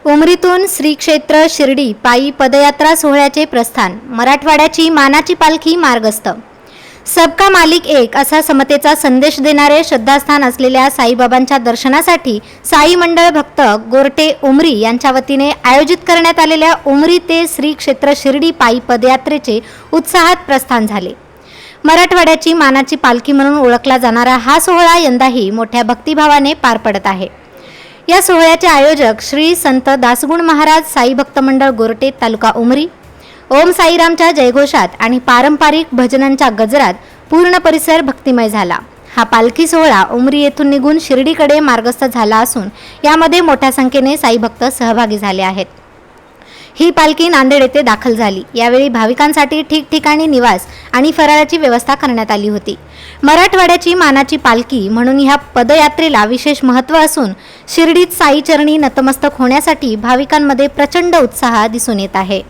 उमरीतून श्री क्षेत्र शिर्डी पायी पदयात्रा सोहळ्याचे प्रस्थान, मराठवाड्याची मानाची पालखी मार्गस्थ। सबका मालिक एक असा समतेचा संदेश देणारे श्रद्धास्थान असलेल्या साईबाबांच्या दर्शनासाठी साई मंडळ भक्त गोरटे उमरी यांच्या वतीने आयोजित करण्यात आलेल्या उमरी ते श्री क्षेत्र शिर्डी पायी पदयात्रेचे उत्साहात प्रस्थान झाले। मराठवाड्याची मानाची पालखी म्हणून ओळखला जाणारा हा सोहळा यंदाही मोठ्या भक्तिभावाने पार पडत आहे। या सोहळ्याचे आयोजक श्री संत दासगुण महाराज साई भक्त मंडळ गोरटे तालुका उमरी, ओम साईरामच्या जयघोषात आणि पारंपरिक भजनांच्या गजरात पूर्ण परिसर भक्तिमय झाला। हा पालखी सोहळा उमरी येथून निघून शिर्डीकडे मार्गस्थ झाला असून यामध्ये मोठ्या संख्येने साई भक्त सहभागी झाले आहेत। ही पालखी नांदेड येथे दाखल झाली। यावेळी भाविकांसाठी ठिकठिकाणी निवास आणि फराळाची व्यवस्था करण्यात आली होती। मराठवाड्याची मानाची पालखी म्हणून ह्या पदयात्रेला विशेष महत्त्व असून शिर्डीत साई चरणी नतमस्तक होण्यासाठी भाविकांमध्ये प्रचंड उत्साह दिसून येत आहे।